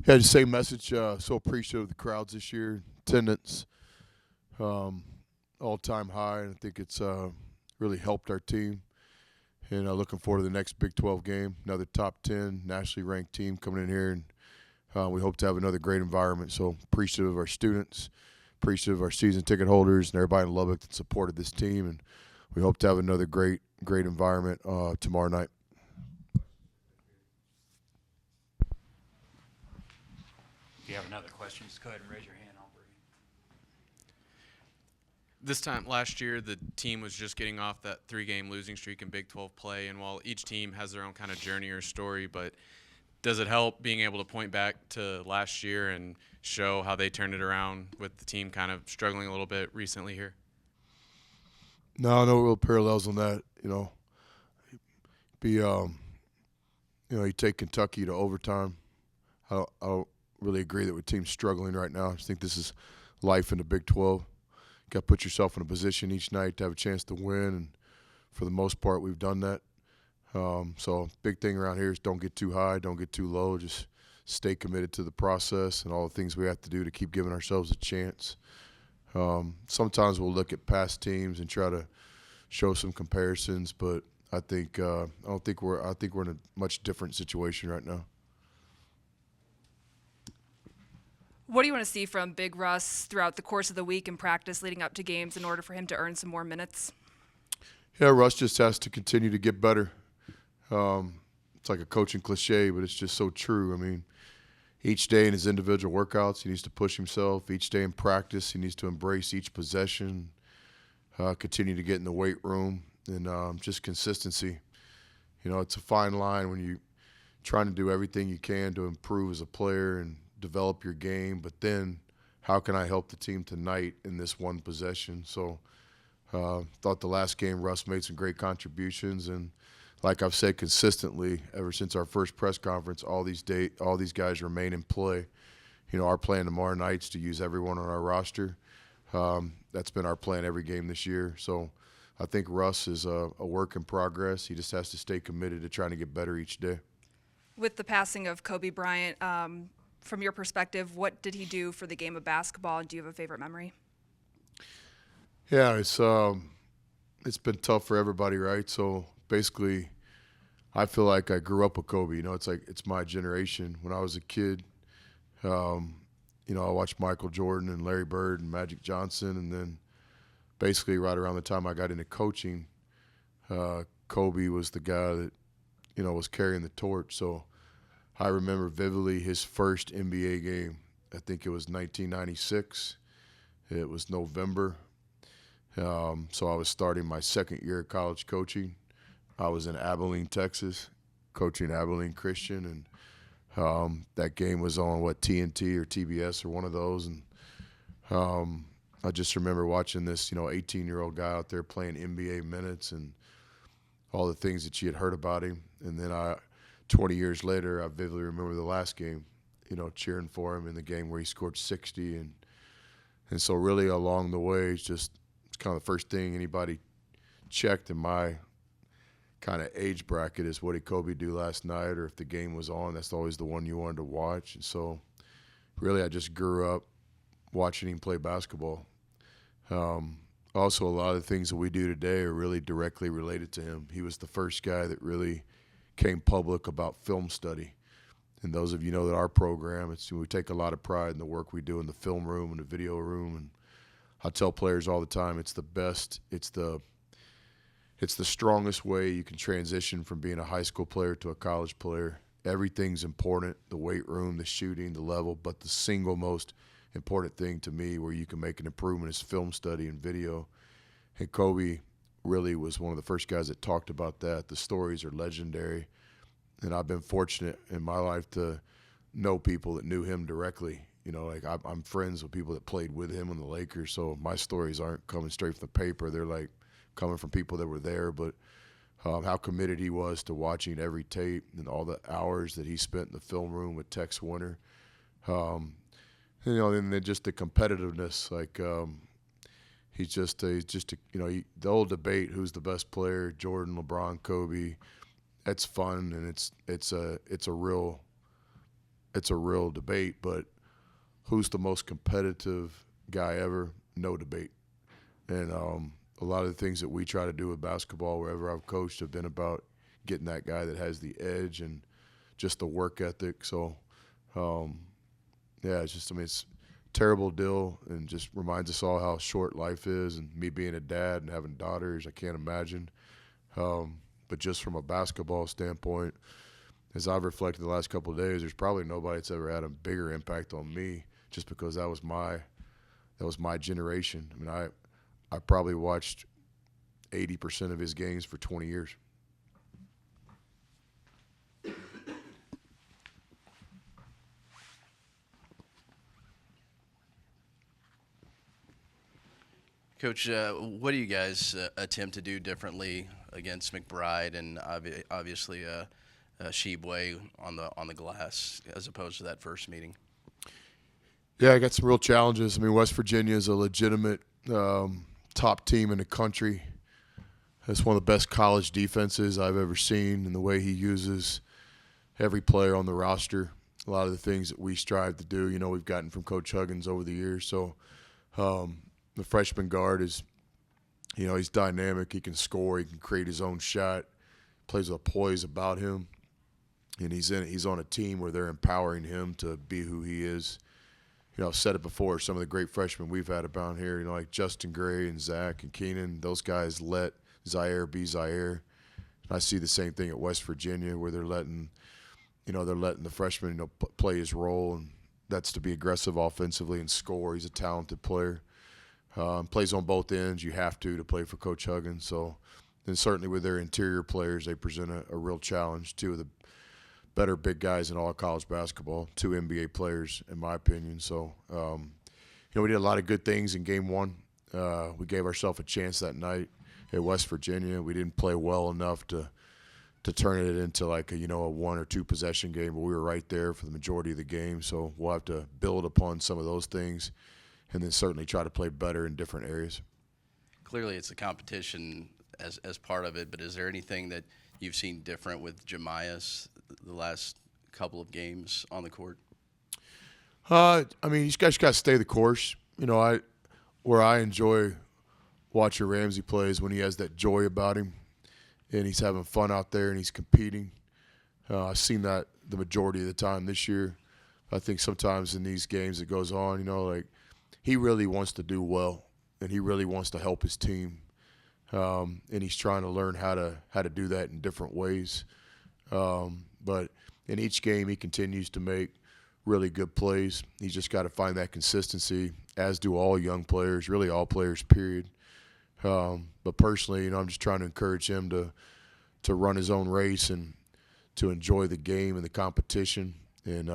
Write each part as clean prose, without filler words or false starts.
Yeah, just same message. So appreciative of the crowds this year. Attendance, um, all-time high, and I think it's really helped our team. And looking forward to the next Big 12 game. Another top 10 nationally ranked team coming in here, and we hope to have another great environment. So appreciative of our students, appreciative of our season ticket holders, and everybody in Lubbock that supported this team. And we hope to have another great environment tomorrow night. If you have another question, just go ahead and raise your hand. I'll bring it. This time last year, the team was just getting off that 3-game losing streak in Big 12 play, and while each team has their own kind of journey or story, but does it help being able to point back to last year and show how they turned it around with the team kind of struggling a little bit recently here? No real parallels on that. You take Kentucky to overtime. I don't really agree that with teams struggling right now. I just think this is life in the Big 12. You got to put yourself in a position each night to have a chance to win, and for the most part, we've done that. So big thing around here is don't get too high, don't get too low. Just stay committed to the process and all the things we have to do to keep giving ourselves a chance. Sometimes we'll look at past teams and try to show some comparisons, but I think we're in a much different situation right now. What do you want to see from Big Russ throughout the course of the week in practice leading up to games in order for him to earn some more minutes? Yeah, Russ just has to continue to get better. It's like a coaching cliche, but it's just so true. I mean, each day in his individual workouts, he needs to push himself. Each day in practice, he needs to embrace each possession, continue to get in the weight room, and just consistency. It's a fine line when you're trying to do everything you can to improve as a player and develop your game, but then how can I help the team tonight in this one possession? So thought the last game Russ made some great contributions, and like I've said consistently ever since our first press conference, all these guys remain in play. Our plan tomorrow night is to use everyone on our roster. That's been our plan every game this year. So I think Russ is a work in progress. He just has to stay committed to trying to get better each day. With the passing of Kobe Bryant, from your perspective, what did he do for the game of basketball, and do you have a favorite memory? Yeah, it's been tough for everybody, right? So basically, I feel like I grew up with Kobe. It's my generation. When I was a kid, I watched Michael Jordan and Larry Bird and Magic Johnson, and then basically right around the time I got into coaching, Kobe was the guy that was carrying the torch. So I remember vividly his first NBA game. I think it was 1996. It was November. So I was starting my second year of college coaching. I was in Abilene, Texas, coaching Abilene Christian, and that game was on TNT or TBS or one of those, and I just remember watching this 18-year-old guy out there playing NBA minutes and all the things that she had heard about him, and then 20 years later, I vividly remember the last game, cheering for him in the game where he scored 60, and so really along the way, it's kind of the first thing anybody checked in my kind of age bracket is what did Kobe do last night, or if the game was on, that's always the one you wanted to watch. And so really I just grew up watching him play basketball. Also, a lot of the things that we do today are really directly related to him. He was the first guy that really came public about film study. And those of you know that our program, we take a lot of pride in the work we do in the film room and the video room. And I tell players all the time, it's the best, it's the strongest way you can transition from being a high school player to a college player. Everything's important, the weight room, the shooting, the level, but the single most important thing to me where you can make an improvement is film study and video. And Kobe really was one of the first guys that talked about that. The stories are legendary, and I've been fortunate in my life to know people that knew him directly. I'm friends with people that played with him in the Lakers, so my stories aren't coming straight from the paper. They're like coming from people that were there, but how committed he was to watching every tape and all the hours that he spent in the film room with Tex Winter. And then just the competitiveness, the old debate, who's the best player, Jordan, LeBron, Kobe. It's fun, and it's a real it's a real debate. But who's the most competitive guy ever? No debate. And a lot of the things that we try to do with basketball, wherever I've coached, have been about getting that guy that has the edge and just the work ethic. So, yeah, it's just, I mean, it's a terrible deal and just reminds us all how short life is. And me being a dad and having daughters, I can't imagine. But just from a basketball standpoint, as I've reflected the last couple of days, there's probably nobody that's ever had a bigger impact on me just because that was my generation. I mean, I probably watched 80% of his games for 20 years. Coach, what do you guys attempt to do differently against McBride and obviously Shebway on the glass as opposed to that first meeting? Yeah, I got some real challenges. I mean, West Virginia is a legitimate top team in the country. It's one of the best college defenses I've ever seen, and the way he uses every player on the roster. A lot of the things that we strive to do, you know, we've gotten from Coach Huggins over the years. So the freshman guard is, you know, he's dynamic. He can score. He can create his own shot. Plays with a poise about him. And he's on a team where they're empowering him to be who he is. You know, I've said it before, some of the great freshmen we've had around here, you know, like Justin Gray and Zach and Keenan, those guys let Zaire be Zaire. And I see the same thing at West Virginia where they're letting the freshman, you know, play his role, and that's to be aggressive offensively and score. He's a talented player. Plays on both ends. You have to play for Coach Huggins. So, and certainly with their interior players, they present a real challenge. Two of the better big guys in all of college basketball, two NBA players, in my opinion. So, you know, we did a lot of good things in game one. We gave ourselves a chance that night at West Virginia. We didn't play well enough to turn it into like a 1 or 2 possession game, but we were right there for the majority of the game. So we'll have to build upon some of those things and then certainly try to play better in different areas. Clearly it's a competition as part of it, but is there anything that you've seen different with Jemias the last couple of games on the court? I mean, you guys got to stay the course. You know, where I enjoy watching Ramsey play is when he has that joy about him and he's having fun out there and he's competing. I've seen that the majority of the time this year. I think sometimes in these games it goes on, you know, like he really wants to do well and he really wants to help his team. And he's trying to learn how to do that in different ways. But in each game, he continues to make really good plays. He's just got to find that consistency, as do all young players, really all players, period. But personally, you know, I'm just trying to encourage him to run his own race and to enjoy the game and the competition and,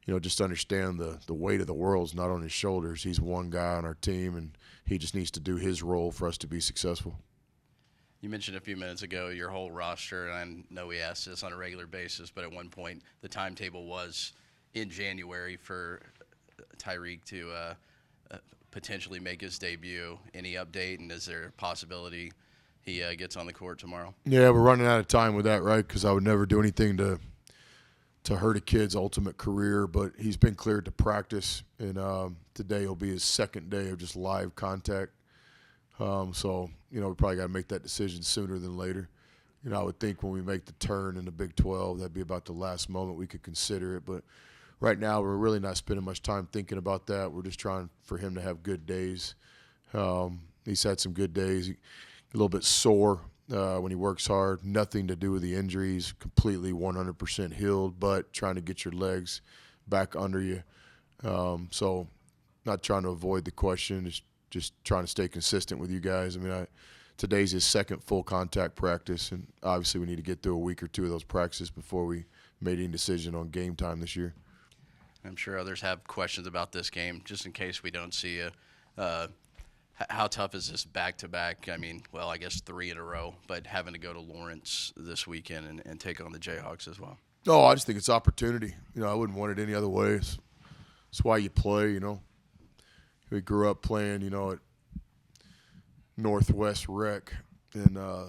you know, just understand the weight of the world's not on his shoulders. He's one guy on our team, and he just needs to do his role for us to be successful. You mentioned a few minutes ago your whole roster, and I know we ask this on a regular basis, but at one point the timetable was in January for Tyreek to potentially make his debut. Any update, and is there a possibility he gets on the court tomorrow? Yeah, we're running out of time with that, right? Because I would never do anything to hurt a kid's ultimate career, but he's been cleared to practice, and today will be his second day of just live contact. So, you know, we probably got to make that decision sooner than later. You know, I would think when we make the turn in the Big 12, that'd be about the last moment we could consider it. But right now, we're really not spending much time thinking about that. We're just trying for him to have good days. He's had some good days. A little bit sore when he works hard. Nothing to do with the injuries. Completely 100% healed, but trying to get your legs back under you. So not trying to avoid the question. Just trying to stay consistent with you guys. I mean, today's his second full contact practice, and obviously we need to get through a week or two of those practices before we made any decision on game time this year. I'm sure others have questions about this game, just in case we don't see you. How tough is this back-to-back? I mean, well, I guess 3 in a row, but having to go to Lawrence this weekend and take on the Jayhawks as well. No, I just think it's opportunity. You know, I wouldn't want it any other way. It's why you play, you know. We grew up playing, you know, at Northwest Rec, and the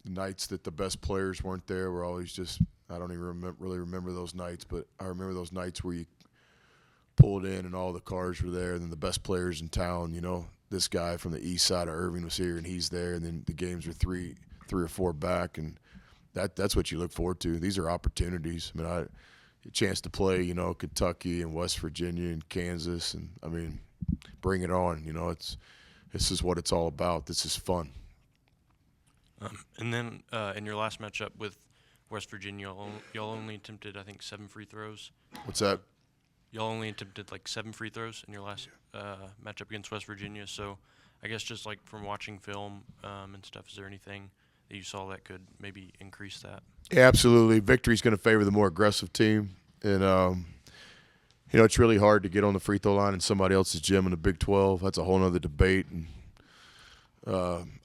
nights that the best players weren't there were always just I don't even really remember those nights, but I remember those nights where you pulled in and all the cars were there, and then the best players in town, you know, this guy from the east side of Irving was here and he's there, and then the games were three or four back, and that's what you look forward to. These are opportunities. I mean, a chance to play, you know, Kentucky and West Virginia and Kansas, and I mean, bring it on. You know, this is what it's all about. This is fun. And then in your last matchup with West Virginia, y'all only attempted, I think, 7 free throws. What's that? Y'all only attempted like 7 free throws in your last matchup against West Virginia. So I guess just like from watching film and stuff, is there anything that you saw that could maybe increase that? Yeah, absolutely. Victory's going to favor the more aggressive team. And, you know, it's really hard to get on the free throw line in somebody else's gym in the Big 12. That's a whole other debate and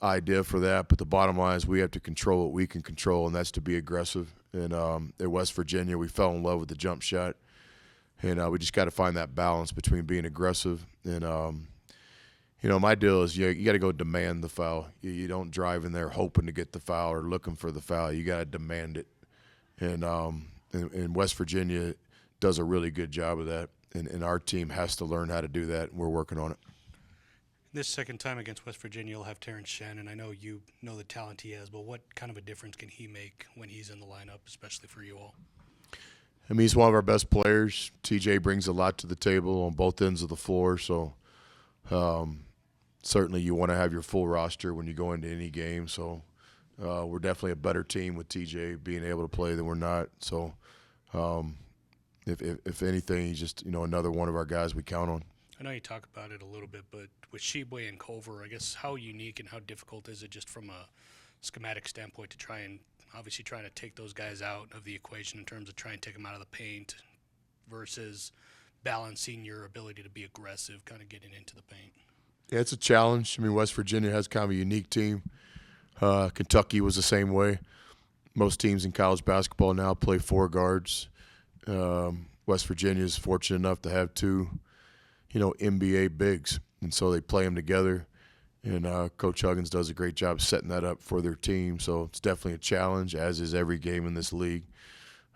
idea for that. But the bottom line is we have to control what we can control, and that's to be aggressive. And at West Virginia, we fell in love with the jump shot. And we just got to find that balance between being aggressive and, you know, my deal is you got to go demand the foul. You don't drive in there hoping to get the foul or looking for the foul. You got to demand it. And West Virginia does a really good job of that. And our team has to learn how to do that, and we're working on it. This second time against West Virginia, you'll have Terrence Shannon. I know you know the talent he has, but what kind of a difference can he make when he's in the lineup, especially for you all? I mean, he's one of our best players. TJ brings a lot to the table on both ends of the floor. So certainly you want to have your full roster when you go into any game. So we're definitely a better team with TJ being able to play than we're not. So if anything, he's just, you know, another one of our guys we count on. I know you talk about it a little bit, but with Sheboy and Culver, I guess how unique and how difficult is it just from a schematic standpoint to try and obviously trying to take those guys out of the equation in terms of trying to take them out of the paint versus balancing your ability to be aggressive, kind of getting into the paint? Yeah, it's a challenge. I mean, West Virginia has kind of a unique team. Kentucky was the same way. Most teams in college basketball now play 4 guards. West Virginia is fortunate enough to have 2, you know, NBA bigs, and so they play them together. And Coach Huggins does a great job setting that up for their team. So it's definitely a challenge, as is every game in this league.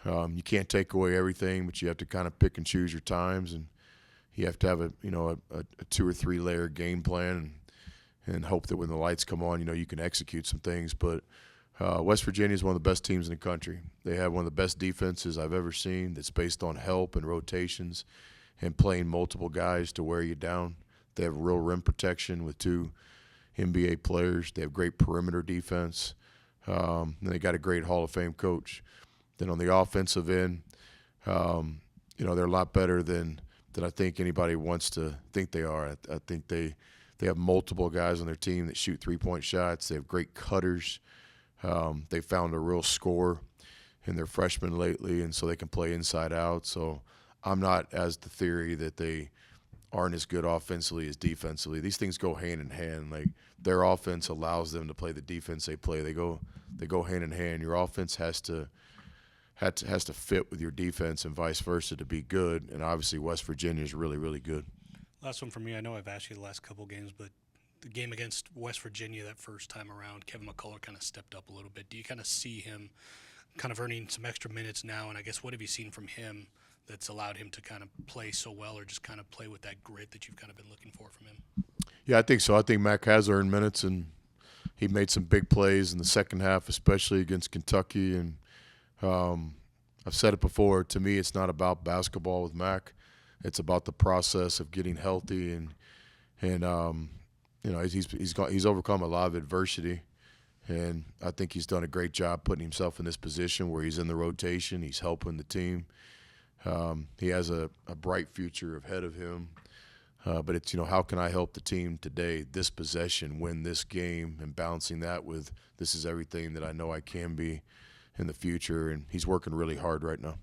You can't take away everything, but you have to kind of pick and choose your times, and you have to have a 2 or 3 layer game plan and hope that when the lights come on, you know, you can execute some things. But West Virginia is one of the best teams in the country. They have one of the best defenses I've ever seen that's based on help and rotations and playing multiple guys to wear you down. They have real rim protection with 2 NBA players. They have great perimeter defense. And they got a great Hall of Fame coach. Then on the offensive end, you know, they're a lot better than I think anybody wants to think they are. I think they have multiple guys on their team that shoot 3-point shots. They have great cutters. They found a real score in their freshmen lately, and so they can play inside out. So I'm not as the theory that they aren't as good offensively as defensively. These things go hand in hand. Like, their offense allows them to play the defense they play. They go hand in hand. Your offense has to fit with your defense and vice versa to be good. And obviously West Virginia is really, really good. Last one for me. I know I've asked you the last couple games, but the game against West Virginia that first time around, Kevin McCullough kind of stepped up a little bit. Do you kind of see him kind of earning some extra minutes now? And I guess what have you seen from him that's allowed him to kind of play so well, or just kind of play with that grit that you've kind of been looking for from him? Yeah, I think so. I think Mac has earned minutes, and he made some big plays in the second half, especially against Kentucky. And I've said it before, to me it's not about basketball with Mac. It's about the process of getting healthy, and you know, he's overcome a lot of adversity, and I think he's done a great job putting himself in this position where he's in the rotation, he's helping the team. He has a bright future ahead of him. But it's, you know, how can I help the team today, this possession, win this game, and balancing that with this is everything that I know I can be in the future. And he's working really hard right now.